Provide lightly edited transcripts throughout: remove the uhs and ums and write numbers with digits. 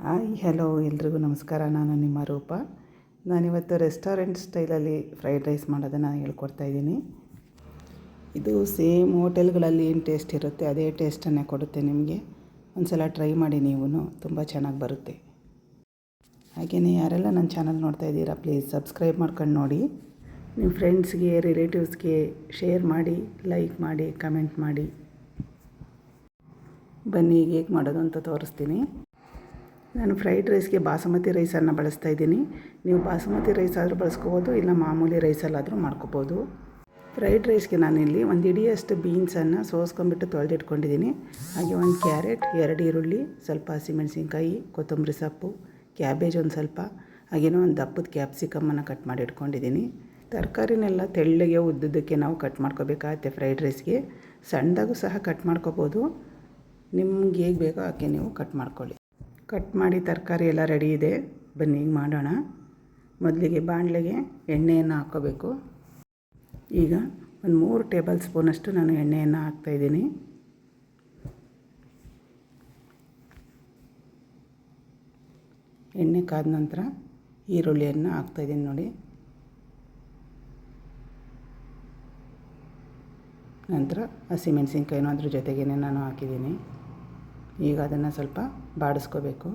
Hi hello ಎಲ್ರಿಗೂ ನಮಸ್ಕಾರ. ನಾನು ನಿಮ್ಮ ರೂಪ. ನಾನಿವತ್ತು ರೆಸ್ಟೋರೆಂಟ್ ಸ್ಟೈಲಲ್ಲಿ ಫ್ರೈಡ್ ರೈಸ್ ಮಾಡೋದನ್ನು ಹೇಳ್ಕೊಡ್ತಾಯಿದ್ದೀನಿ. ಇದು ಸೇಮ್ ಹೋಟೆಲ್ಗಳಲ್ಲಿ ಏನು ಟೇಸ್ಟ್ ಇರುತ್ತೆ ಅದೇ ಟೇಸ್ಟನ್ನೇ ಕೊಡುತ್ತೆ ನಿಮಗೆ. ಒಂದು ಸಲ ಟ್ರೈ ಮಾಡಿ, ನೀವು ತುಂಬ ಚೆನ್ನಾಗಿ ಬರುತ್ತೆ. ಹಾಗೆಯೇ ಯಾರೆಲ್ಲ ನನ್ನ ಚಾನಲ್ ನೋಡ್ತಾ ಇದ್ದೀರಾ ಪ್ಲೀಸ್ ಸಬ್ಸ್ಕ್ರೈಬ್ ಮಾಡ್ಕೊಂಡು ನೋಡಿ. ನಿಮ್ಮ ಫ್ರೆಂಡ್ಸ್ಗೆ ರಿಲೇಟಿವ್ಸ್ಗೆ ಶೇರ್ ಮಾಡಿ, ಲೈಕ್ ಮಾಡಿ, ಕಮೆಂಟ್ ಮಾಡಿ. ಬನ್ನಿ ಈಗ ಹೇಗೆ ಮಾಡೋದು ಅಂತ ತೋರಿಸ್ತೀನಿ. ನಾನು ಫ್ರೈಡ್ ರೈಸ್ಗೆ ಬಾಸುಮತಿ ರೈಸನ್ನು ಬಳಸ್ತಾಯಿದ್ದೀನಿ. ನೀವು ಬಾಸುಮತಿ ರೈಸ್ ಆದರೂ ಬಳಸ್ಕೋಬೋದು, ಇಲ್ಲ ಮಾಮೂಲಿ ರೈಸಲ್ಲಾದರೂ ಮಾಡ್ಕೋಬೋದು. ಫ್ರೈಡ್ ರೈಸ್ಗೆ ನಾನಿಲ್ಲಿ ಒಂದು ಹಿಡಿಯಷ್ಟು ಬೀನ್ಸನ್ನು ಸೋಸ್ಕೊಂಡ್ಬಿಟ್ಟು ತೊಳೆದಿಟ್ಕೊಂಡಿದ್ದೀನಿ. ಹಾಗೆ ಒಂದು ಕ್ಯಾರೆಟ್, 2 ಈರುಳ್ಳಿ, ಸ್ವಲ್ಪ ಹಸಿಮೆಣಸಿನ್ಕಾಯಿ, ಕೊತ್ತಂಬರಿ ಸೊಪ್ಪು, ಕ್ಯಾಬೇಜ್ ಒಂದು ಸ್ವಲ್ಪ, ಹಾಗೆಯೇ ಒಂದು ದಪ್ಪದ ಕ್ಯಾಪ್ಸಿಕಮ್ಮನ್ನು ಕಟ್ ಮಾಡಿ ಇಟ್ಕೊಂಡಿದ್ದೀನಿ. ತರಕಾರಿನೆಲ್ಲ ತೆಳ್ಳಗೆ ಉದ್ದುದಕ್ಕೆ ನಾವು ಕಟ್ ಮಾಡ್ಕೋಬೇಕಾಗತ್ತೆ. ಫ್ರೈಡ್ ರೈಸ್ಗೆ ಸಣ್ಣದಾಗೂ ಸಹ ಕಟ್ ಮಾಡ್ಕೋಬೋದು, ನಿಮ್ಗೆ ಹೇಗೆ ಬೇಕೋ ಹಾಗೆ ನೀವು ಕಟ್ ಮಾಡ್ಕೊಳ್ಳಿ. ಕಟ್ ಮಾಡಿ ತರಕಾರಿ ಎಲ್ಲ ರೆಡಿ ಇದೆ. ಬನ್ನಿ ಈಗ ಮಾಡೋಣ. ಮೊದಲಿಗೆ ಬಾಣಲೆಗೆ ಎಣ್ಣೆಯನ್ನು ಹಾಕ್ಕೋಬೇಕು. ಈಗ ಒಂದು 3 ಟೇಬಲ್ ಸ್ಪೂನಷ್ಟು ನಾನು ಎಣ್ಣೆಯನ್ನು ಹಾಕ್ತಾಯಿದ್ದೀನಿ. ಎಣ್ಣೆ ಕಾದ ನಂತರ ಈರುಳ್ಳಿಯನ್ನು ಹಾಕ್ತಾಯಿದ್ದೀನಿ ನೋಡಿ. ನಂತರ ಹಸಿಮೆಣಸಿನ್ಕಾಯಿನೂ ಅದ್ರ ಜೊತೆಗೇ ನಾನು ಹಾಕಿದ್ದೀನಿ. ಈಗ ಅದನ್ನು ಸ್ವಲ್ಪ ಬಾಡಿಸ್ಕೋಬೇಕು.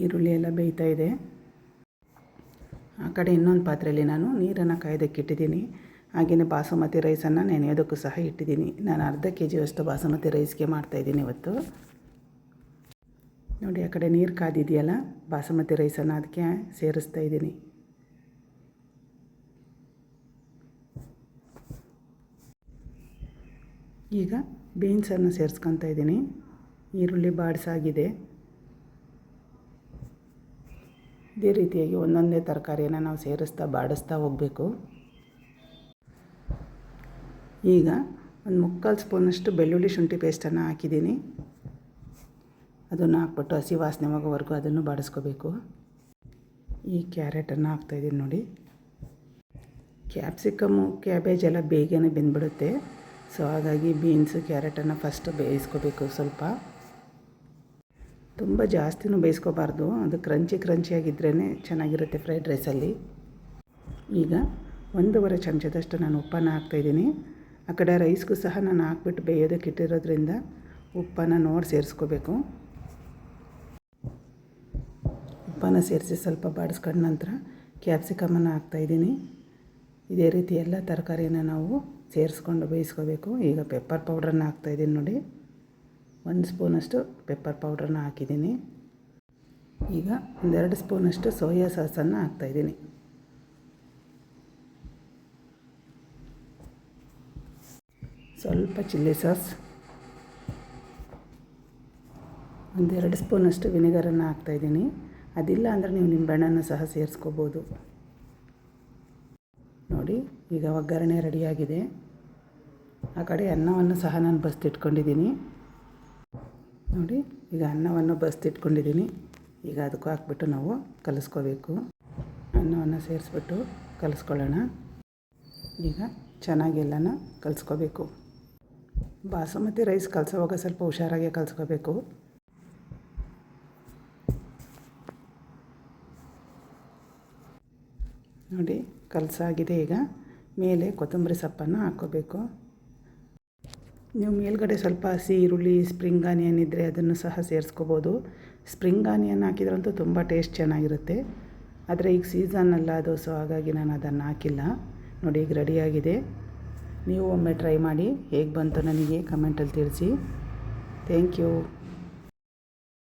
ಈರುಳ್ಳಿ ಎಲ್ಲ ಬೇಯ್ತಾ ಇದೆ. ಆ ಕಡೆ ಇನ್ನೊಂದು ಪಾತ್ರೆಯಲ್ಲಿ ನಾನು ನೀರನ್ನು ಕಾಯೋದಕ್ಕೆ ಇಟ್ಟಿದ್ದೀನಿ. ಹಾಗೆಯೇ ಬಾಸುಮತಿ ರೈಸನ್ನು ನೆನೆಯೋದಕ್ಕೂ ಸಹ ಇಟ್ಟಿದ್ದೀನಿ. ನಾನು ಅರ್ಧ kg ಬಾಸುಮತಿ ರೈಸ್ಗೆ ಮಾಡ್ತಾಯಿದ್ದೀನಿ ಇವತ್ತು. ನೋಡಿ, ಆ ಕಡೆ ನೀರು ಕಾದಿದೆಯಲ್ಲ, ಬಾಸುಮತಿ ರೈಸನ್ನು ಅದಕ್ಕೆ ಸೇರಿಸ್ತಾ ಇದ್ದೀನಿ. ಈಗ ಬೀನ್ಸನ್ನು ಸೇರಿಸ್ಕೊತಾ ಇದ್ದೀನಿ. ಈರುಳ್ಳಿ ಬಾಡಿಸಾಗಿದೆ. ಇದೇ ರೀತಿಯಾಗಿ ಒಂದೊಂದೇ ತರಕಾರಿಯನ್ನು ನಾವು ಸೇರಿಸ್ತಾ ಬಾಡಿಸ್ತಾ ಹೋಗಬೇಕು. ಈಗ ಒಂದು 3/4 ಸ್ಪೂನಷ್ಟು ಬೆಳ್ಳುಳ್ಳಿ ಶುಂಠಿ ಪೇಸ್ಟನ್ನು ಹಾಕಿದ್ದೀನಿ. ಅದನ್ನು ಹಾಕ್ಬಿಟ್ಟು ಹಸಿ ವಾಸನೆ ಹೋಗೋವರೆಗೂ ಅದನ್ನು ಬಾಡಿಸ್ಕೋಬೇಕು. ಈ ಕ್ಯಾರೆಟನ್ನು ಹಾಕ್ತಾಯಿದ್ದೀನಿ ನೋಡಿ. ಕ್ಯಾಪ್ಸಿಕಮ್ಮು, ಕ್ಯಾಬೇಜ್ ಎಲ್ಲ ಬೇಗನೆ ಬೆಂದ್ಬಿಡುತ್ತೆ. ಸೊ ಹಾಗಾಗಿ ಬೀನ್ಸು, ಕ್ಯಾರೆಟನ್ನು ಫಸ್ಟ್ ಬೇಯಿಸ್ಕೋಬೇಕು. ಸ್ವಲ್ಪ ತುಂಬ ಜಾಸ್ತಿನೂ ಬೇಯಿಸ್ಕೋಬಾರ್ದು, ಅದು ಕ್ರಂಚಿಯಾಗಿದ್ರೇ ಚೆನ್ನಾಗಿರುತ್ತೆ ಫ್ರೈಡ್ ರೈಸಲ್ಲಿ. ಈಗ 1.5 ಚಮಚದಷ್ಟು ನಾನು ಉಪ್ಪನ್ನು ಹಾಕ್ತಾಯಿದ್ದೀನಿ. ಆ ಕಡೆ ರೈಸ್ಗೂ ಸಹ ನಾನು ಹಾಕ್ಬಿಟ್ಟು ಬೇಯೋದಕ್ಕೆ ಇಟ್ಟಿರೋದ್ರಿಂದ ಉಪ್ಪನ್ನು ನೋಡಿ ಸೇರಿಸ್ಕೋಬೇಕು. ಉಪ್ಪನ್ನು ಸೇರಿಸಿ ಸ್ವಲ್ಪ ಬಾಡಿಸ್ಕೊಂಡ ನಂತರ ಕ್ಯಾಪ್ಸಿಕಮನ್ನು ಹಾಕ್ತಾಯಿದ್ದೀನಿ. ಇದೇ ರೀತಿ ಎಲ್ಲ ತರಕಾರಿಯನ್ನು ನಾವು ಸೇರಿಸ್ಕೊಂಡು ಬೇಯಿಸ್ಕೋಬೇಕು. ಈಗ ಪೆಪ್ಪರ್ ಪೌಡ್ರನ್ನು ಹಾಕ್ತಾಯಿದ್ದೀನಿ ನೋಡಿ. 1 ಸ್ಪೂನಷ್ಟು ಪೆಪ್ಪರ್ ಪೌಡ್ರನ್ನ ಹಾಕಿದ್ದೀನಿ. ಈಗ 2 ಸ್ಪೂನಷ್ಟು ಸೋಯಾ ಸಾಸನ್ನು ಹಾಕ್ತಾಯಿದ್ದೀನಿ. ಸ್ವಲ್ಪ ಚಿಲ್ಲಿ ಸಾಸ್, 2 ಸ್ಪೂನಷ್ಟು ವಿನೆಗರನ್ನು ಹಾಕ್ತಾಯಿದ್ದೀನಿ. ಅದಿಲ್ಲ ಅಂದರೆ ನೀವು ನಿಂಬೆಹಣ್ಣನ್ನು ಸಹ ಸೇರಿಸ್ಕೋಬೋದು ನೋಡಿ. ಈಗ ಒಗ್ಗರಣೆ ರೆಡಿಯಾಗಿದೆ. ಆ ಕಡೆ ಅನ್ನವನ್ನು ಸಹ ನಾನು ಬಸ್ತಿಟ್ಕೊಂಡಿದ್ದೀನಿ ನೋಡಿ. ಈಗ ಅನ್ನವನ್ನು ಬಸ್ತಿಟ್ಕೊಂಡಿದ್ದೀನಿ. ಈಗ ಅದಕ್ಕೂ ಹಾಕ್ಬಿಟ್ಟು ನಾವು ಕಲಿಸ್ಕೋಬೇಕು. ಅನ್ನವನ್ನು ಸೇರಿಸ್ಬಿಟ್ಟು ಕಲಿಸ್ಕೊಳ್ಳೋಣ. ಈಗ ಚೆನ್ನಾಗೆಲ್ಲನ ಕಲಿಸ್ಕೋಬೇಕು. ಬಾಸುಮತಿ ರೈಸ್ ಕಲಿಸೋವಾಗ ಸ್ವಲ್ಪ ಹುಷಾರಾಗಿ ಕಲಿಸ್ಕೋಬೇಕು. ನೋಡಿ, ಕಲಸಾಗಿದೆ. ಈಗ ಮೇಲೆ ಕೊತ್ತಂಬರಿ ಸೊಪ್ಪನ್ನು ಹಾಕ್ಕೋಬೇಕು. ನೀವು ಮೇಲ್ಗಡೆ ಸ್ವಲ್ಪ ಹಸಿ ಈರುಳ್ಳಿ, ಸ್ಪ್ರಿಂಗ್ ಆನಿಯನ್ ಇದ್ದರೆ ಅದನ್ನು ಸಹ ಸೇರಿಸ್ಕೋಬೋದು. ಸ್ಪ್ರಿಂಗ್ ಆನಿಯನ್ ಹಾಕಿದ್ರಂತೂ ತುಂಬ ಟೇಸ್ಟ್ ಚೆನ್ನಾಗಿರುತ್ತೆ. ಆದರೆ ಈಗ ಸೀಸನ್ ಅಲ್ಲ ಅದು, ಸೊ ಹಾಗಾಗಿ ನಾನು ಅದನ್ನು ಹಾಕಿಲ್ಲ ನೋಡಿ. ಈಗ ರೆಡಿಯಾಗಿದೆ. ನೀವು ಒಮ್ಮೆ ಟ್ರೈ ಮಾಡಿ, ಹೇಗೆ ಬಂತು ನನಗೆ ಕಮೆಂಟಲ್ಲಿ ತಿಳಿಸಿ. Thank you.